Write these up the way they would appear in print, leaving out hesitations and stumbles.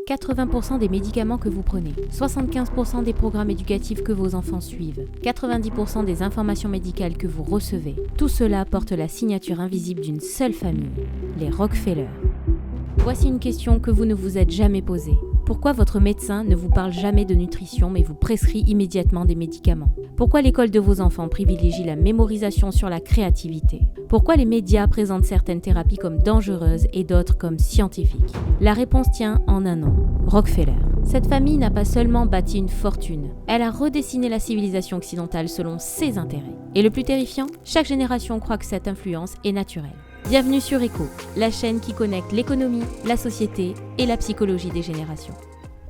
80% des médicaments que vous prenez, 75% des programmes éducatifs que vos enfants suivent, 90% des informations médicales que vous recevez, tout cela porte la signature invisible d'une seule famille, les Rockefeller. Voici une question que vous ne vous êtes jamais posée. Pourquoi votre médecin ne vous parle jamais de nutrition mais vous prescrit immédiatement des médicaments? Pourquoi l'école de vos enfants privilégie la mémorisation sur la créativité? Pourquoi les médias présentent certaines thérapies comme dangereuses et d'autres comme scientifiques? La réponse tient en un nom, Rockefeller. Cette famille n'a pas seulement bâti une fortune, elle a redessiné la civilisation occidentale selon ses intérêts. Et le plus terrifiant, chaque génération croit que cette influence est naturelle. Bienvenue sur Echo, la chaîne qui connecte l'économie, la société et la psychologie des générations.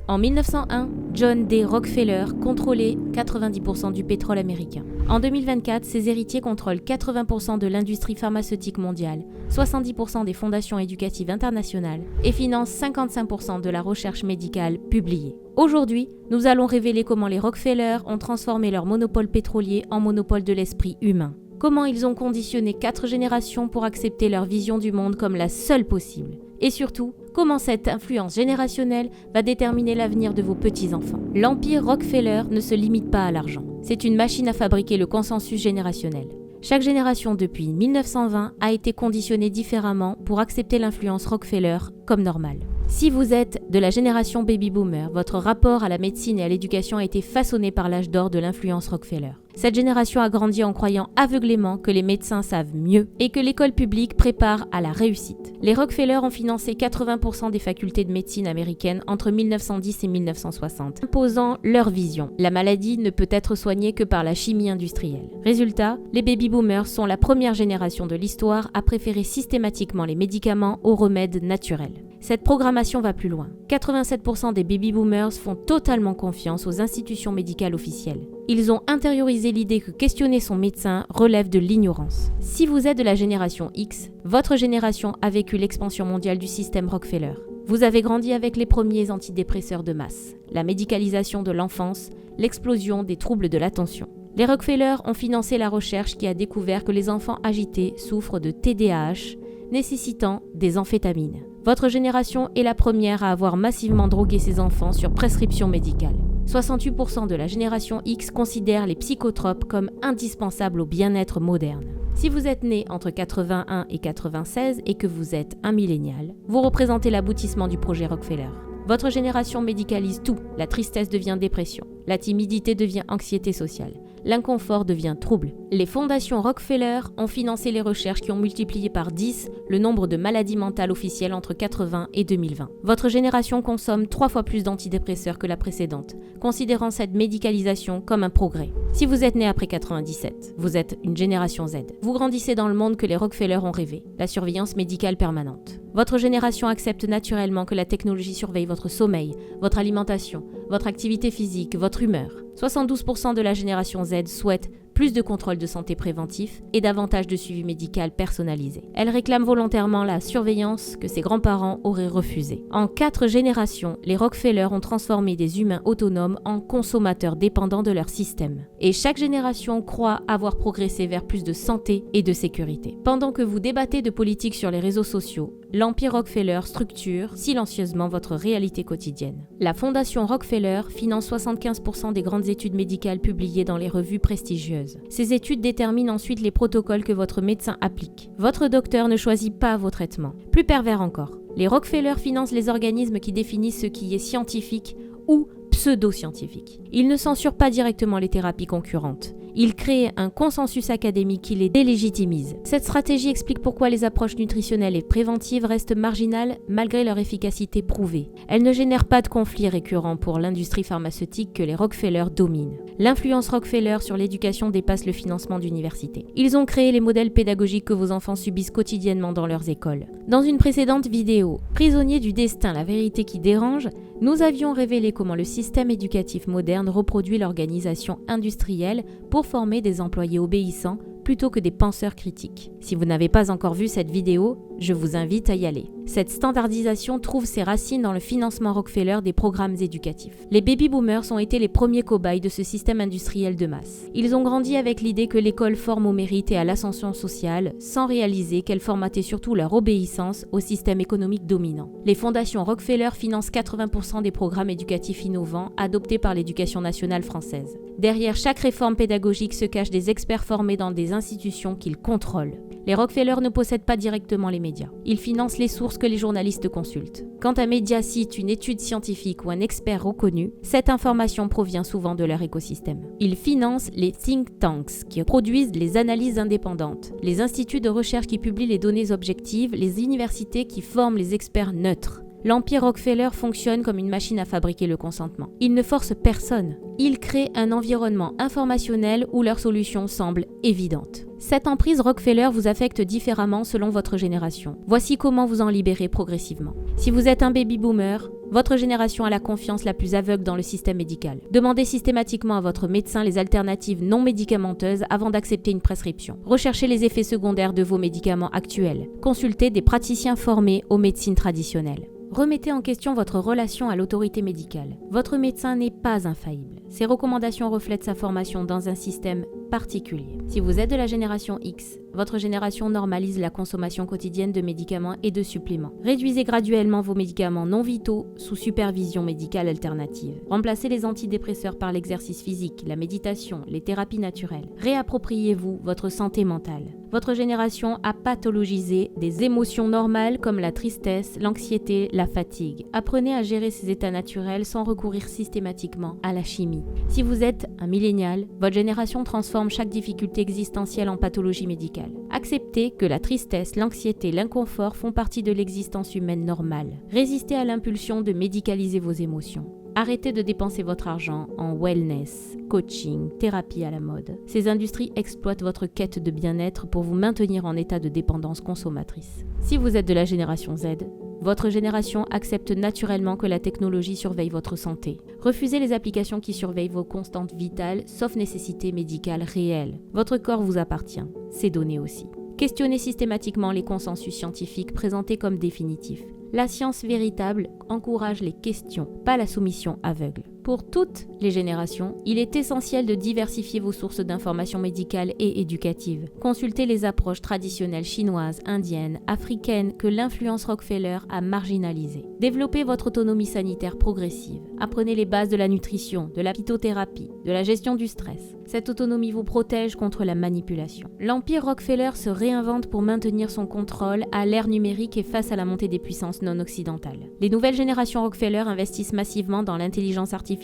En 1901, John D. Rockefeller contrôlait 90% du pétrole américain. En 2024, ses héritiers contrôlent 80% de l'industrie pharmaceutique mondiale, 70% des fondations éducatives internationales et financent 55% de la recherche médicale publiée. Aujourd'hui, nous allons révéler comment les Rockefeller ont transformé leur monopole pétrolier en monopole de l'esprit humain. Comment ils ont conditionné 4 générations pour accepter leur vision du monde comme la seule possible. Et surtout, comment cette influence générationnelle va déterminer l'avenir de vos petits-enfants. L'empire Rockefeller ne se limite pas à l'argent. C'est une machine à fabriquer le consensus générationnel. Chaque génération depuis 1920 a été conditionnée différemment pour accepter l'influence Rockefeller comme normale. Si vous êtes de la génération baby-boomer, votre rapport à la médecine et à l'éducation a été façonné par l'âge d'or de l'influence Rockefeller. Cette génération a grandi en croyant aveuglément que les médecins savent mieux et que l'école publique prépare à la réussite. Les Rockefeller ont financé 80% des facultés de médecine américaines entre 1910 et 1960, imposant leur vision. La maladie ne peut être soignée que par la chimie industrielle. Résultat, les baby-boomers sont la première génération de l'histoire à préférer systématiquement les médicaments aux remèdes naturels. Cette programmation va plus loin. 87% des baby-boomers font totalement confiance aux institutions médicales officielles. Ils ont intériorisé l'idée que questionner son médecin relève de l'ignorance. Si vous êtes de la génération X, votre génération a vécu l'expansion mondiale du système Rockefeller. Vous avez grandi avec les premiers antidépresseurs de masse, la médicalisation de l'enfance, l'explosion des troubles de l'attention. Les Rockefeller ont financé la recherche qui a découvert que les enfants agités souffrent de TDAH, nécessitant des amphétamines. Votre génération est la première à avoir massivement drogué ses enfants sur prescription médicale. 68% de la génération X considère les psychotropes comme indispensables au bien-être moderne. Si vous êtes né entre 81 et 96 et que vous êtes un millénial, vous représentez l'aboutissement du projet Rockefeller. Votre génération médicalise tout. La tristesse devient dépression. La timidité devient anxiété sociale. L'inconfort devient trouble. Les fondations Rockefeller ont financé les recherches qui ont multiplié par 10 le nombre de maladies mentales officielles entre 80 et 2020. Votre génération consomme 3 fois plus d'antidépresseurs que la précédente, considérant cette médicalisation comme un progrès. Si vous êtes né après 97, vous êtes une génération Z. Vous grandissez dans le monde que les Rockefeller ont rêvé, la surveillance médicale permanente. Votre génération accepte naturellement que la technologie surveille votre sommeil, votre alimentation, votre activité physique, votre humeur. 72% de la génération Z souhaite plus de contrôle de santé préventif et davantage de suivi médical personnalisé. Elle réclame volontairement la surveillance que ses grands-parents auraient refusée. En 4 générations, les Rockefeller ont transformé des humains autonomes en consommateurs dépendants de leur système. Et chaque génération croit avoir progressé vers plus de santé et de sécurité. Pendant que vous débattez de politique sur les réseaux sociaux, l'empire Rockefeller structure silencieusement votre réalité quotidienne. La fondation Rockefeller finance 75% des grandes études médicales publiées dans les revues prestigieuses. Ces études déterminent ensuite les protocoles que votre médecin applique. Votre docteur ne choisit pas vos traitements. Plus pervers encore, les Rockefeller financent les organismes qui définissent ce qui est scientifique ou pseudo-scientifique. Ils ne censurent pas directement les thérapies concurrentes. Ils créent un consensus académique qui les délégitimise. Cette stratégie explique pourquoi les approches nutritionnelles et préventives restent marginales malgré leur efficacité prouvée. Elles ne génèrent pas de conflits récurrents pour l'industrie pharmaceutique que les Rockefeller dominent. L'influence Rockefeller sur l'éducation dépasse le financement d'universités. Ils ont créé les modèles pédagogiques que vos enfants subissent quotidiennement dans leurs écoles. Dans une précédente vidéo, Prisonniers du destin, la vérité qui dérange, nous avions révélé comment le système éducatif moderne reproduit l'organisation industrielle pour former des employés obéissants plutôt que des penseurs critiques. Si vous n'avez pas encore vu cette vidéo, je vous invite à y aller. Cette standardisation trouve ses racines dans le financement Rockefeller des programmes éducatifs. Les baby-boomers ont été les premiers cobayes de ce système industriel de masse. Ils ont grandi avec l'idée que l'école forme au mérite et à l'ascension sociale, sans réaliser qu'elle formatait surtout leur obéissance au système économique dominant. Les fondations Rockefeller financent 80% des programmes éducatifs innovants adoptés par l'éducation nationale française. Derrière chaque réforme pédagogique se cachent des experts formés dans des institutions qu'ils contrôlent. Les Rockefeller ne possèdent pas directement les médias. Ils financent les sources que les journalistes consultent. Quand un média cite une étude scientifique ou un expert reconnu, cette information provient souvent de leur écosystème. Ils financent les think tanks qui produisent les analyses indépendantes, les instituts de recherche qui publient les données objectives, les universités qui forment les experts neutres. L'empire Rockefeller fonctionne comme une machine à fabriquer le consentement. Il ne force personne. Il crée un environnement informationnel où leurs solutions semblent évidentes. Cette emprise Rockefeller vous affecte différemment selon votre génération. Voici comment vous en libérer progressivement. Si vous êtes un baby-boomer, votre génération a la confiance la plus aveugle dans le système médical. Demandez systématiquement à votre médecin les alternatives non médicamenteuses avant d'accepter une prescription. Recherchez les effets secondaires de vos médicaments actuels. Consultez des praticiens formés aux médecines traditionnelles. Remettez en question votre relation à l'autorité médicale. Votre médecin n'est pas infaillible. Ses recommandations reflètent sa formation dans un système particulier. Si vous êtes de la génération X, votre génération normalise la consommation quotidienne de médicaments et de suppléments. Réduisez graduellement vos médicaments non vitaux sous supervision médicale alternative. Remplacez les antidépresseurs par l'exercice physique, la méditation, les thérapies naturelles. Réappropriez-vous votre santé mentale. Votre génération a pathologisé des émotions normales comme la tristesse, l'anxiété, la fatigue. Apprenez à gérer ces états naturels sans recourir systématiquement à la chimie. Si vous êtes un millénial, votre génération transforme chaque difficulté existentielle en pathologie médicale. Acceptez que la tristesse, l'anxiété, l'inconfort font partie de l'existence humaine normale. Résistez à l'impulsion de médicaliser vos émotions. Arrêtez de dépenser votre argent en wellness, coaching, thérapie à la mode. Ces industries exploitent votre quête de bien-être pour vous maintenir en état de dépendance consommatrice. Si vous êtes de la génération Z, votre génération accepte naturellement que la technologie surveille votre santé. Refusez les applications qui surveillent vos constantes vitales, sauf nécessité médicale réelle. Votre corps vous appartient, ses données aussi. Questionnez systématiquement les consensus scientifiques présentés comme définitifs. La science véritable encourage les questions, pas la soumission aveugle. Pour toutes les générations, il est essentiel de diversifier vos sources d'informations médicales et éducatives. Consultez les approches traditionnelles chinoises, indiennes, africaines que l'influence Rockefeller a marginalisées. Développez votre autonomie sanitaire progressive. Apprenez les bases de la nutrition, de la phytothérapie, de la gestion du stress. Cette autonomie vous protège contre la manipulation. L'empire Rockefeller se réinvente pour maintenir son contrôle à l'ère numérique et face à la montée des puissances non occidentales. Les nouvelles générations Rockefeller investissent massivement dans l'intelligence artificielle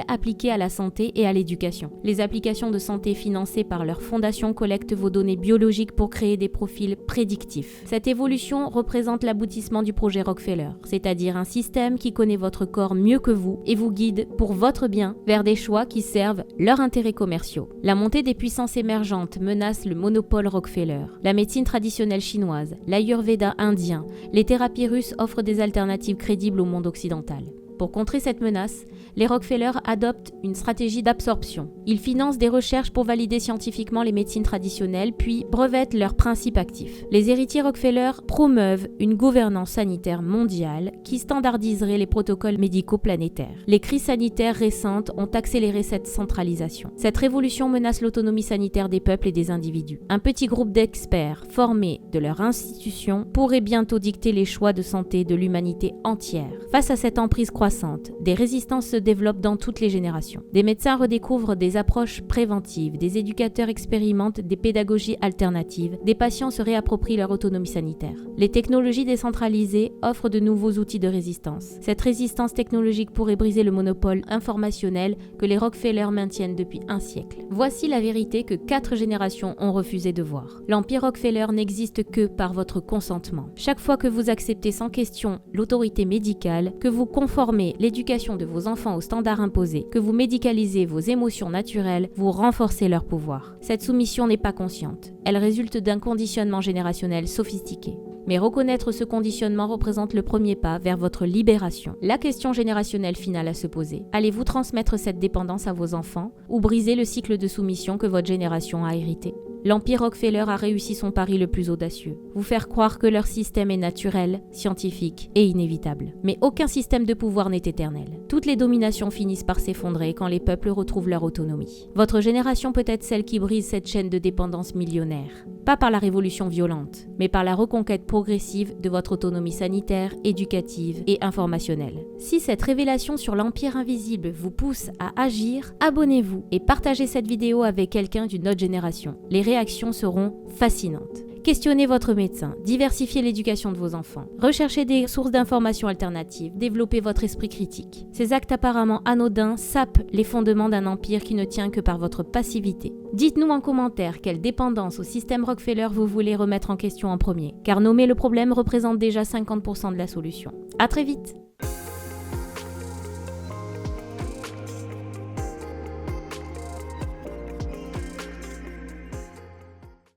appliquées à la santé et à l'éducation. Les applications de santé financées par leur fondation collectent vos données biologiques pour créer des profils prédictifs. Cette évolution représente l'aboutissement du projet Rockefeller, c'est-à-dire un système qui connaît votre corps mieux que vous et vous guide pour votre bien vers des choix qui servent leurs intérêts commerciaux. La montée des puissances émergentes menace le monopole Rockefeller. La médecine traditionnelle chinoise, l'Ayurveda indien, les thérapies russes offrent des alternatives crédibles au monde occidental. Pour contrer cette menace, les Rockefeller adoptent une stratégie d'absorption. Ils financent des recherches pour valider scientifiquement les médecines traditionnelles, puis brevettent leurs principes actifs. Les héritiers Rockefeller promeuvent une gouvernance sanitaire mondiale qui standardiserait les protocoles médicaux planétaires. Les crises sanitaires récentes ont accéléré cette centralisation. Cette révolution menace l'autonomie sanitaire des peuples et des individus. Un petit groupe d'experts formés de leur institution pourrait bientôt dicter les choix de santé de l'humanité entière. Face à cette emprise croissante, des résistances se développent dans toutes les générations. Des médecins redécouvrent des approches préventives, des éducateurs expérimentent des pédagogies alternatives, des patients se réapproprient leur autonomie sanitaire. Les technologies décentralisées offrent de nouveaux outils de résistance. Cette résistance technologique pourrait briser le monopole informationnel que les Rockefeller maintiennent depuis un siècle. Voici la vérité que 4 générations ont refusé de voir. L'empire Rockefeller n'existe que par votre consentement. Chaque fois que vous acceptez sans question l'autorité médicale, que vous conformez l'éducation de vos enfants aux standards imposés, que vous médicalisez vos émotions naturelles, vous renforcez leur pouvoir. Cette soumission n'est pas consciente. Elle résulte d'un conditionnement générationnel sophistiqué. Mais reconnaître ce conditionnement représente le premier pas vers votre libération. La question générationnelle finale à se poser. Allez-vous transmettre cette dépendance à vos enfants ou briser le cycle de soumission que votre génération a hérité ? l'Empire Rockefeller a réussi son pari le plus audacieux, vous faire croire que leur système est naturel, scientifique et inévitable. Mais aucun système de pouvoir n'est éternel. Toutes les dominations finissent par s'effondrer quand les peuples retrouvent leur autonomie. Votre génération peut être celle qui brise cette chaîne de dépendance millionnaire. Pas par la révolution violente, mais par la reconquête progressive de votre autonomie sanitaire, éducative et informationnelle. Si cette révélation sur l'Empire invisible vous pousse à agir, abonnez-vous et partagez cette vidéo avec quelqu'un d'une autre génération. Les réactions seront fascinantes. Questionnez votre médecin, diversifiez l'éducation de vos enfants, recherchez des sources d'informations alternatives, développez votre esprit critique. Ces actes apparemment anodins sapent les fondements d'un empire qui ne tient que par votre passivité. Dites-nous en commentaire quelle dépendance au système Rockefeller vous voulez remettre en question en premier, car nommer le problème représente déjà 50% de la solution. À très vite!